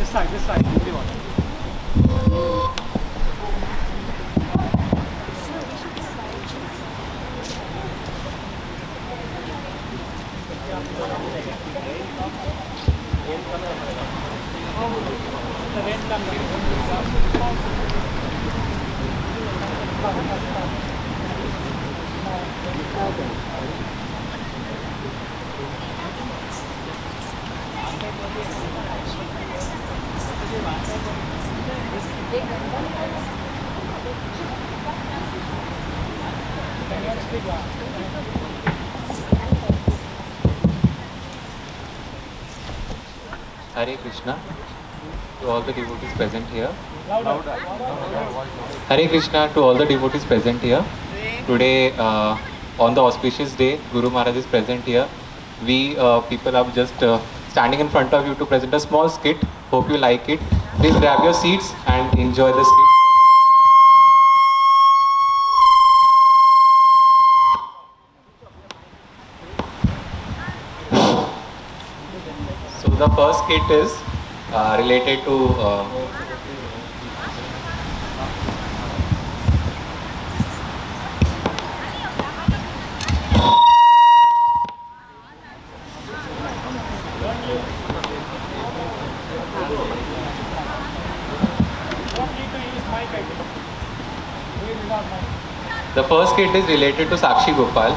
This side. Everyone. Hare Krishna to all the devotees present here. Hare Krishna to all the devotees present here. Today, on the auspicious day, Guru Maharaj is present here. We people are just standing in front of you to present a small skit. Hope you like it. Please grab your seats and enjoy the skit. So the first skit is related to Sakshi Gopal.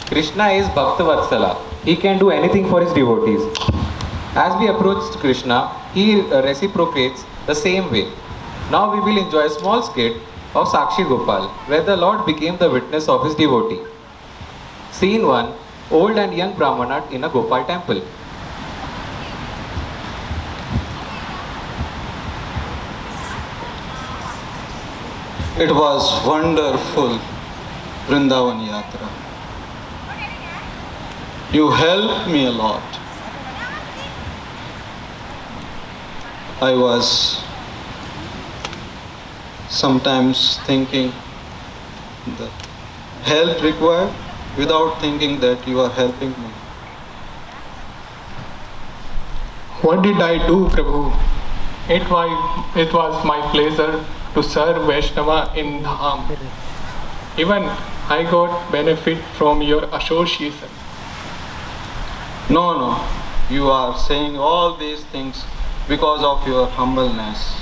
Krishna is Bhakta Vatsala. He can do anything for his devotees. As we approach Krishna, he reciprocates the same way. Now we will enjoy a small skit of Sakshi Gopal, where the Lord became the witness of his devotee. Scene 1. Old and young Brahmana in a Gopal temple. It was wonderful, Vrindavan Yatra. You helped me a lot. I was sometimes thinking the help required without thinking that you are helping me. What did I do, Prabhu? It was my pleasure to serve Vaishnava in Dham. Even I got benefit from your association. No, you are saying all these things because of your humbleness.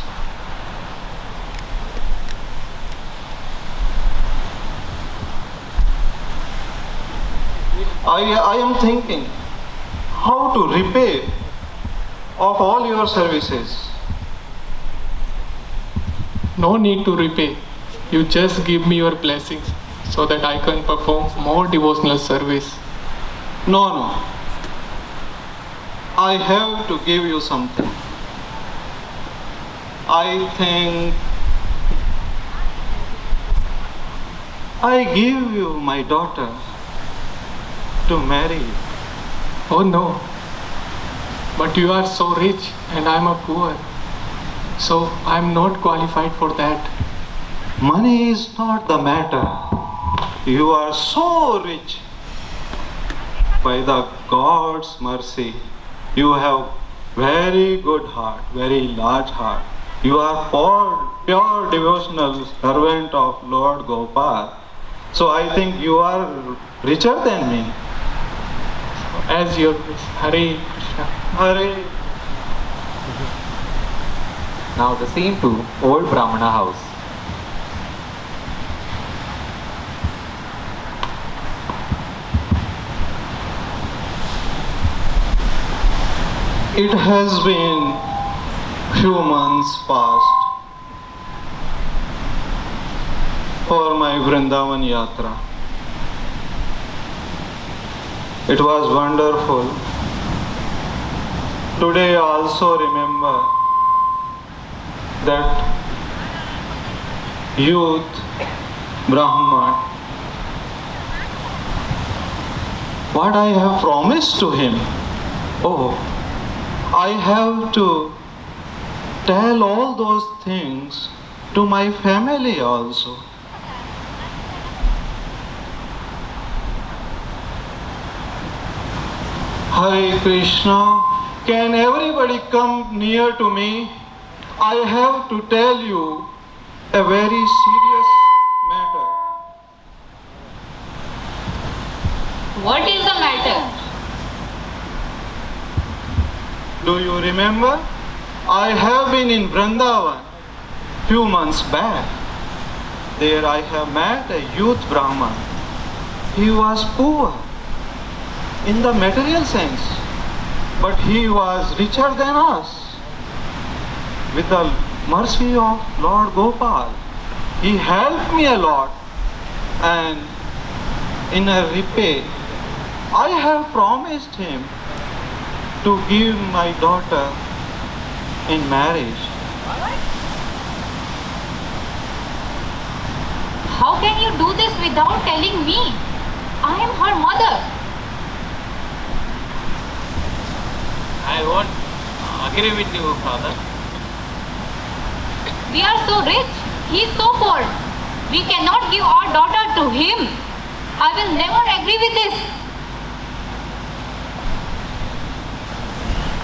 I am thinking how to repay of all your services. No need to repay. You just give me your blessings so that I can perform more devotional service. No. I have to give you something. I think I give you my daughter to marry. Oh no. But you are so rich and I am a poor. So I am not qualified for that. Money is not the matter. You are so rich. By the God's mercy, you have very good heart, very large heart. You are pure devotional servant of Lord Gopal. So I think you are richer than me. As your wish. Hare Krishna. Hare. Now the scene 2. Old Brahmana house. It has been few months past for my Vrindavan Yatra. It was wonderful. Today I also remember that youth Brahman, what I have promised to him. Oh, I have to tell all those things to my family also. Hare Krishna, Can everybody come near to me? I have to tell you a very serious matter. What is the matter? Do you remember? I have been in Vrindavan few months back. There I have met a youth Brahman. He was poor in the material sense, but he was richer than us. With the mercy of Lord Gopal, he helped me a lot, and in a repay, I have promised him to give my daughter in marriage. How can you do this without telling me? I am her mother. I won't agree with you, father. We are so rich. He is so poor. We cannot give our daughter to him. I will never agree with this.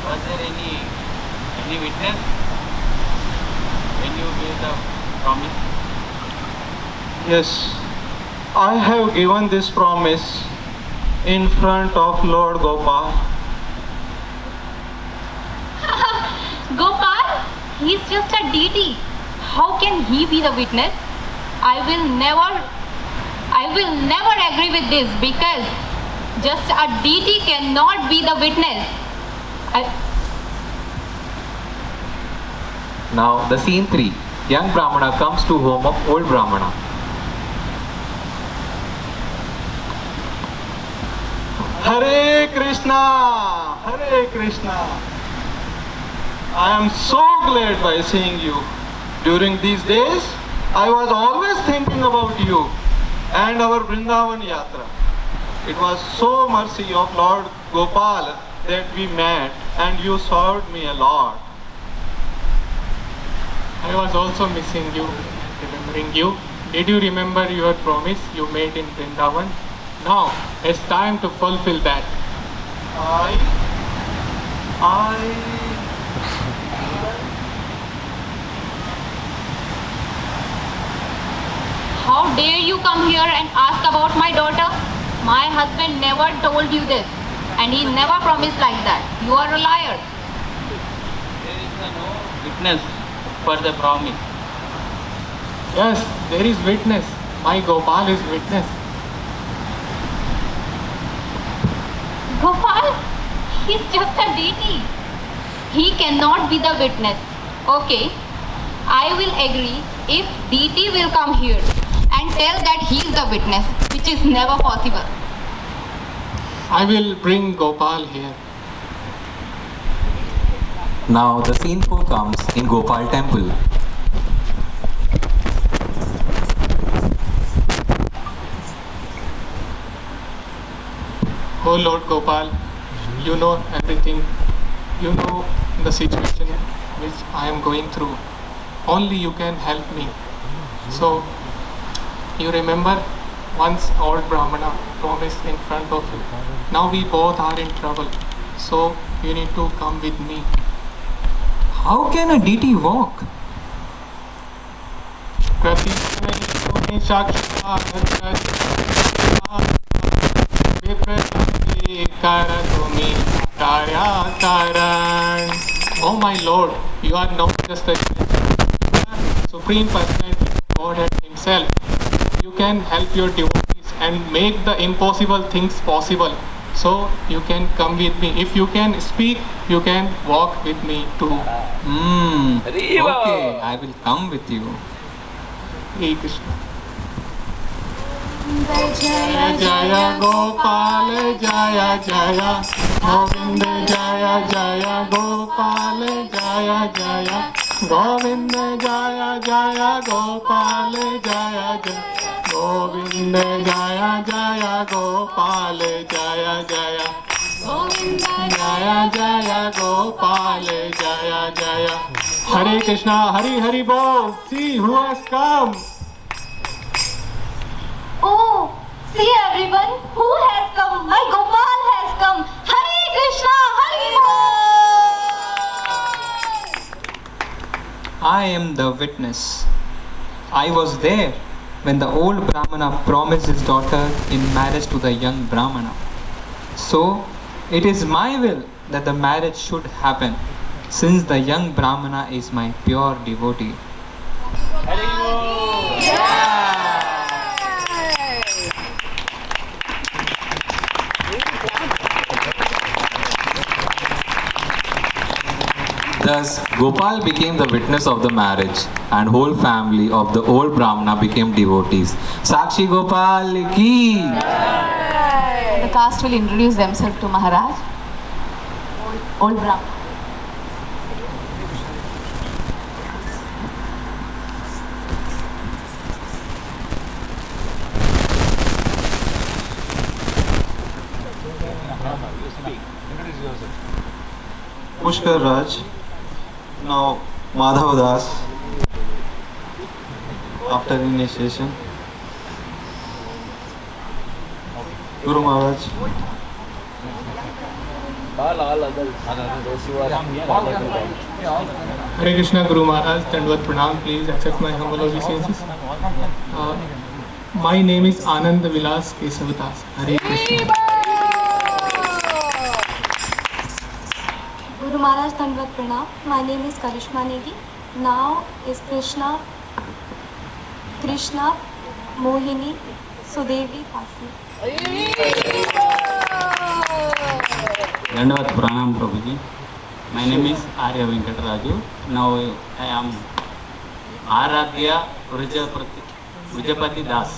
Was there any witness when you gave the promise? Yes, I have given this promise in front of Lord Gopal. Gopal, he is just a deity. How can he be the witness? I will never agree with this, because just a deity cannot be the witness. Now the scene 3. Young Brahmana comes to home of old Brahmana. Hare Krishna! Hare Krishna! I am so glad by seeing you. During these days, I was always thinking about you and our Vrindavan Yatra. It was so mercy of Lord Gopal that we met and you served me a lot. I was also missing you, remembering you. Did you remember your promise you made in Vrindavan? Now it's time to fulfill that. How dare you come here and ask about my daughter? My husband never told you this, and he never promised like that. You are a liar. There is no witness for the promise. Yes, there is witness. My Gopal is witness. Gopal, he's just a deity. He cannot be the witness. Okay, I will agree if deity will come here and tell that he is the witness, which is never possible. I will bring Gopal here. Now the scene 4 comes in Gopal temple. Oh Lord Gopal, you know everything. You know the situation which I am going through. Only you can help me. So, you remember once old Brahmana promised in front of you. Now we both are in trouble. So, you need to come with me. How can a deity walk? Oh my Lord, you are not just a Supreme Personality of Godhead Himself. You can help your devotees and make the impossible things possible. So you can come with me. If you can speak, you can walk with me too. Okay, I will come with you. Hare Krishna. Jaya Jaya Gopal Jaya Jaya Govinda Jaya Jaya Gopal Jaya Jaya Govinda Jaya Jaya Gopal Jaya Jaya Govinda Jaya Jaya Gopal Jaya Jaya Govinda Jaya Jaya Gopal Jaya Jaya. Hare Krishna, Hari Hari Bol. See who has come. Oh, see everyone, who has come? My Gopal has come. Hare Krishna, Hare Bol. I am the witness. I was there when the old Brahmana promised his daughter in marriage to the young Brahmana. So, it is my will that the marriage should happen, since the young Brahmana is my pure devotee. Thus, Gopal became the witness of the marriage, and whole family of the old Brahmana became devotees. Sakshi Gopal ki! The caste will introduce themselves to Maharaj. Old Brahman. Pushkar Raj, now Madhav Das, after initiation. Guru Maharaj. Hare Krishna, Guru Maharaj, Dandvat Pranam, please accept my humble obeisances. My name is Anand Vilas Kesavadas. Hare Krishna. Guru Maharaj, Dandvat Pranam. My name is Karishma Negi. Now is Krishna, Mohini, Sudevi, Pasi. Dandavad Pranam Prabhuji. My name is Arya Venkataraju. Now I am Aradhya Vijapati Das.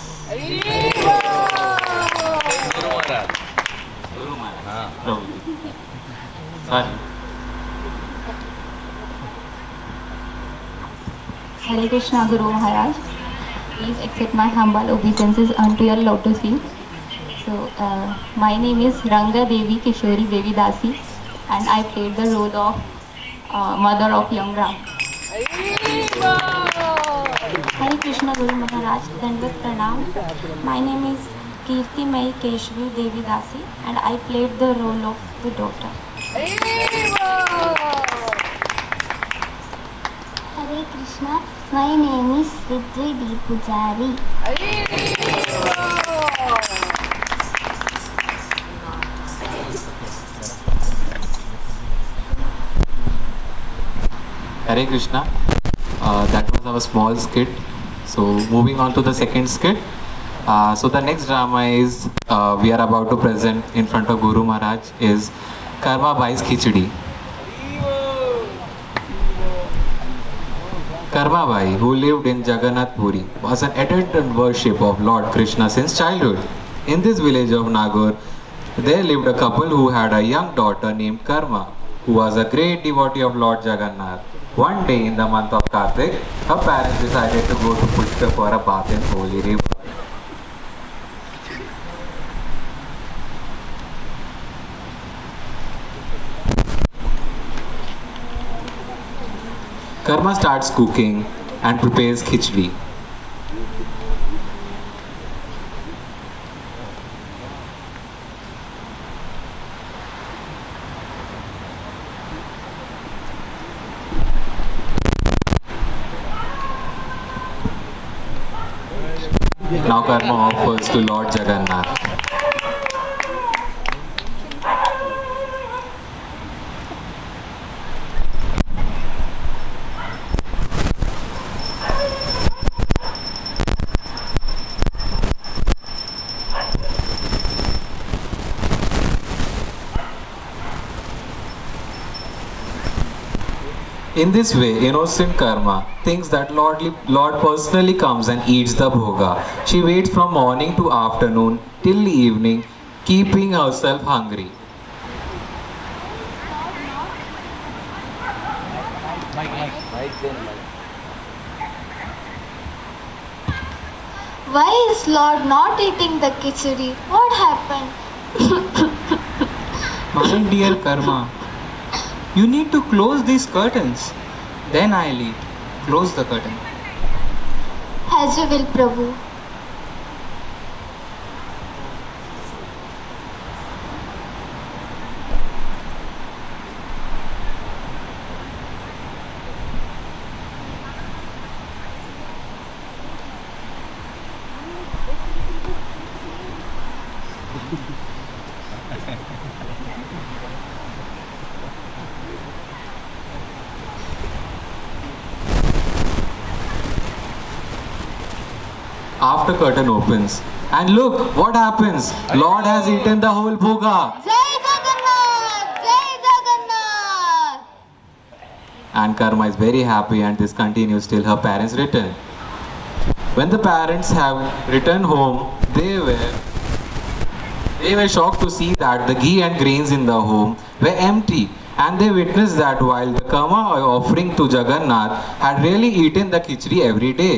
Guru Maharaj. Prabhuji. Sorry. Hare Krishna, Guru Maharaj. Please accept my humble obeisances unto your lotus feet. So, my name is Ranga Devi Kishori Devi Dasi, and I played the role of mother of young Ram. Hare Krishna, Guru Maharaj, Dandvat Pranam. My name is Kirti Mai Keshvi Devi Dasi, and I played the role of the daughter. Hare Krishna, my name is Vidri D. Pujari. Hare Krishna. That was our small skit. So moving on to the second skit. So the next drama is we are about to present in front of Guru Maharaj is Karma Bai's Khichdi. Karma Bai, who lived in Jagannath Puri, was an attendant worship of Lord Krishna since childhood. In this village of Nagore, there lived a couple who had a young daughter named Karma, who was a great devotee of Lord Jagannath. One day in the month of Kartik, her parents decided to go to Pushkar for a bath in holy river. Karma starts cooking and prepares khichdi. Now Karma offers to Lord Jagannath. In this way, innocent Karma thinks that Lord personally comes and eats the bhoga. She waits from morning to afternoon till evening, keeping herself hungry. Why is Lord not eating the khichdi? What happened? My dear Karma, you need to close these curtains. Then I'll eat. Close the curtain. As you will, Prabhu. after curtain opens. And look what happens. Lord has eaten the whole bhoga. Jai Jagannath! Jai Jagannath! And Karma is very happy, and this continues till her parents return. When the parents have returned home, they were shocked to see that the ghee and grains in the home were empty, and they witnessed that while the Karma offering to Jagannath had really eaten the khichdi every day.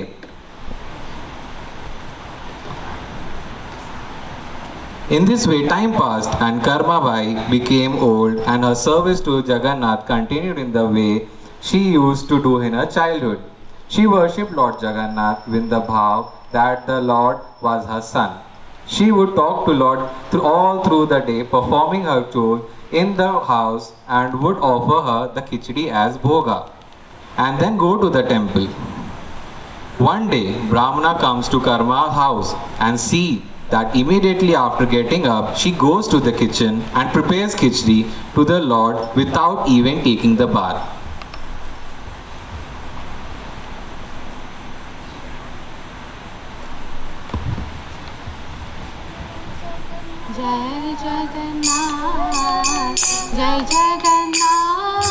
In this way, time passed, and Karma Bai became old, and her service to Jagannath continued in the way she used to do in her childhood. She worshipped Lord Jagannath with the bhav that the Lord was her son. She would talk to Lord all through the day, performing her chores in the house, and would offer her the khichdi as bhoga, and then go to the temple. One day, Brahmana comes to Karma's house and see that immediately after getting up, she goes to the kitchen and prepares khichdi to the Lord without even taking the bath. Jai Jagannath, Jai Jagannath,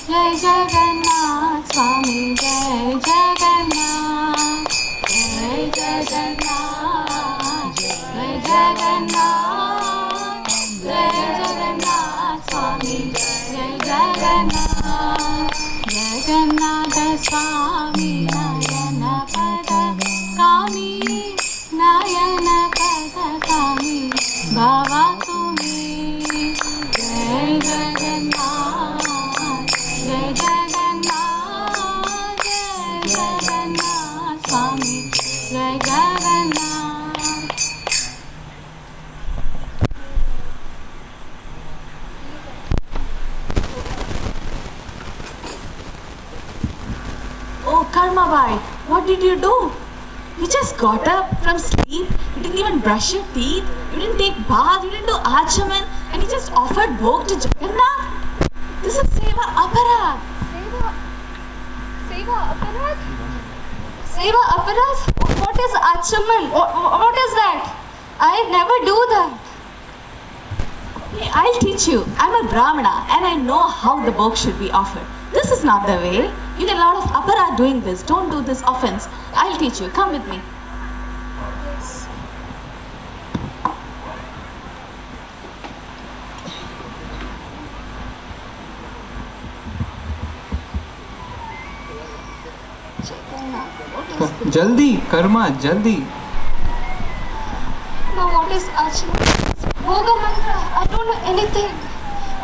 Jai Jagannath, Swami Jai Jagannath, Jai Jagannath, Jai Jagannath, Jai Jagannath, Swami Jai Jagannath, Jagannath Swami Nayana Pada Kami, Nayana Pada Kami, Bhava Tumi, Jai Jagannath, Jai Jagannath, Jai Jagannath, Swami, Jai Jagannath. Oh, Karma Bai, what did you do? You just got up from sleep, you didn't even brush your teeth, you didn't take bath, you didn't do achaman, and you just offered bhog to Jagannath? This is Seva Aparad. Seva Aparad? Seva Aparad? What is achaman? What is that? I never do that. Hey, I'll teach you. I'm a Brahmana and I know how the bhog should be offered. This is not the way. You get a lot of aparad doing this. Don't do this offense. I'll teach you. Come with me. Jaldi, Karma, jaldi. Now what is Achman? Bhoga mantra. I don't know anything.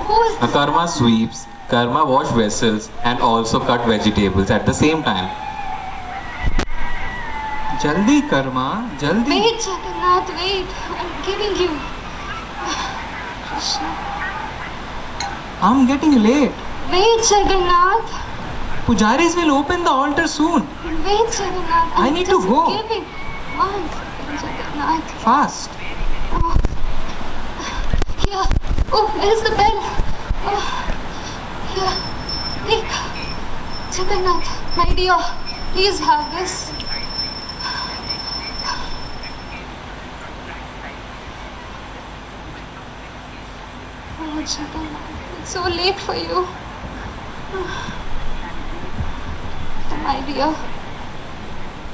Who is this? Karma sweeps, Karma wash vessels, and also cut vegetables at the same time. Jaldi, Karma, jaldi. Wait, Jagannath, wait. I'm giving you. Krishna. I'm getting late. Wait, Jagannath. Pujaris will open the altar soon. Wait, Jagannath. I need to just go. Giving. One second, Jagannath. Fast. Oh. Here. Oh, where's the bell? Oh. Here. Take. Jagannath, my dear, please have this. Oh, Jagannath, it's so late for you. My dear,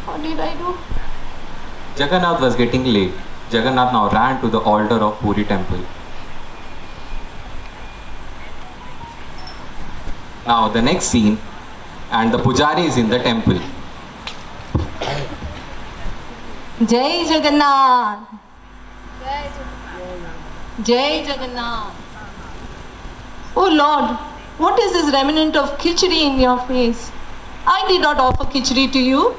what did I do? Jagannath was getting late. Jagannath now ran to the altar of Puri temple. Now the next scene, and the pujari is in the temple. Jai Jagannath. Jai Jagannath. Oh Lord, what is this remnant of khichdi in your face? I did not offer khichdi to you.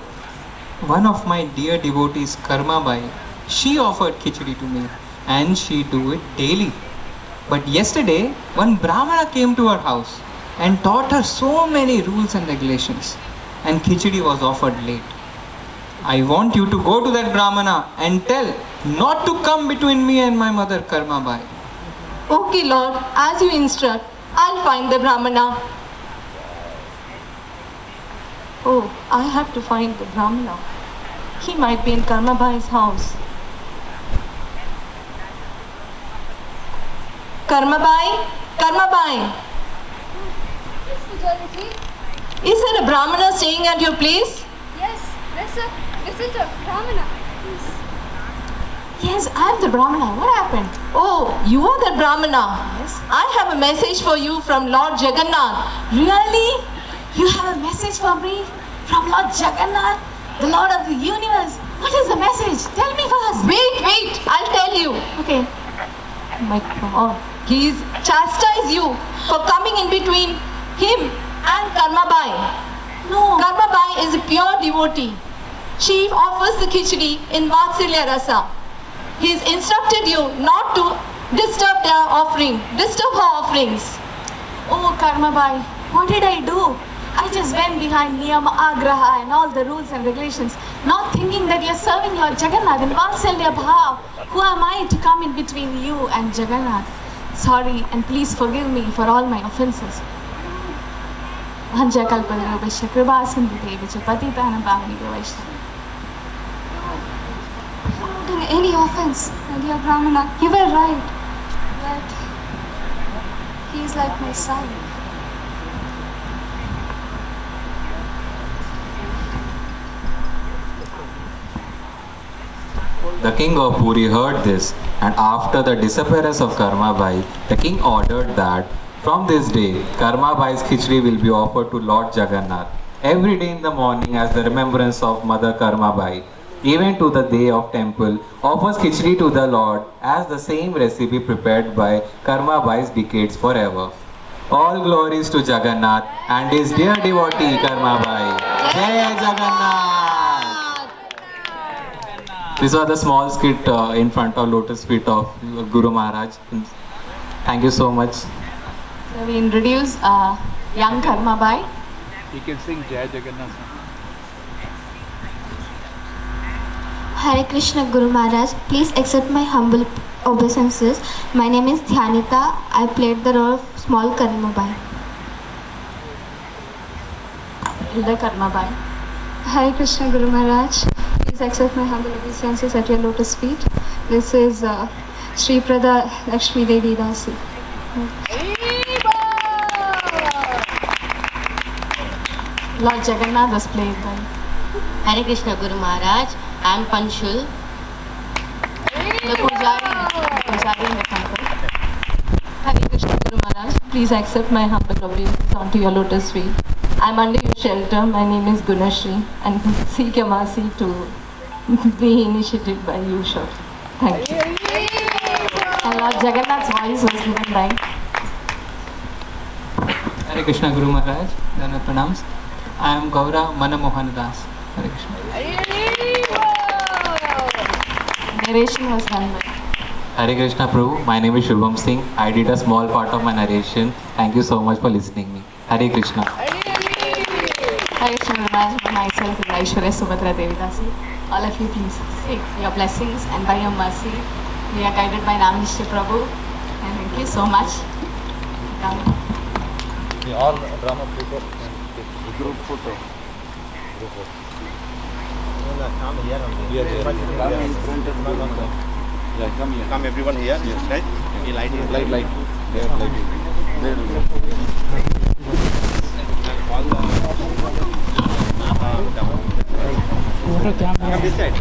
One of my dear devotees, Karma Bai, she offered khichdi to me and she do it daily. But yesterday, one Brahmana came to her house and taught her so many rules and regulations, and khichdi was offered late. I want you to go to that Brahmana and tell not to come between me and my mother, Karma Bai. Okay Lord, as you instruct, I'll find the Brahmana. Oh, I have to find the Brahmana. He might be in Karmabai's house. Karmabai? Karmabai? Yes, Gujarati. Is there a Brahmana staying at your place? Yes, there's a visitor, Brahmana. Yes. Yes, I'm the Brahmana. What happened? Oh, you are the Brahmana. Yes. I have a message for you from Lord Jagannath. Really? You have a message for me from Lord Jagannath, the Lord of the universe? What is the message? Tell me first. Wait, I'll tell you. Okay. Oh my God. He's chastised you for coming in between him and Karmabai. No. Karmabai is a pure devotee. She offers the khichdi in Vatsalya Rasa. He's instructed you not to disturb her offerings. Oh, Karmabai, what did I do? I just went behind Niyama Agraha and all the rules and regulations, not thinking that you're serving Lord Jagannath in Vatsalya Bhav. Who am I to come in between you and Jagannath? Sorry, and please forgive me for all my offenses. Vanja kalpadrubhasya kripasindhu devi patitana pavani vaishnava. Not in any offense, my dear Brahmana. You were right. But he is like my son. The king of Puri heard this, and after the disappearance of Karmabai, the king ordered that from this day, Karmabai's khichdi will be offered to Lord Jagannath every day in the morning as the remembrance of Mother Karmabai. Even to the day of temple, offers khichdi to the Lord as the same recipe prepared by Karmabai's decades forever. All glories to Jagannath and his dear devotee Karmabai. Jai Jagannath! This was the small skit in front of lotus feet of Guru Maharaj. Thank you so much. So we introduce young Karmabai. He can sing Jai Jagannath. Hare Krishna Guru Maharaj, please accept my humble obeisances. My name is Dhyanita. I played the role of small Karmabai. Elder Karmabai. Hare Krishna Guru Maharaj, please accept my humble obeisances at your lotus feet. This is Sri Prada Lakshmi Devi Dasi. Lord Jagannath was played by Hare Krishna Guru Maharaj, I am Panchul. the Pujari in the temple. Hare Krishna Guru Maharaj, please accept my humble obeisance onto your lotus feet. I am under your shelter. My name is Gunashri and seek your mercy to be initiated by you shortly. Thank you. And Lord Jagannath's voice was given by Hare Krishna Guru Maharaj, Dana Pranams. I am Gaura Manamohan Das. Hare Krishna. narration was done by Hare Krishna Prabhu, my name is Shubham Singh. I did a small part of my narration. Thank you so much for listening me. Hare Krishna. Hare Krishna Guru Maharaj, myself is Aishwarya Subhadra Devidasi. All of you please seek your blessings and by your mercy we are guided by Ramnishya Prabhu. And thank you so much. All drama people, group photo. Come here only. Yeah, come here. Come everyone here. Yes, right? Light. There, Come this side.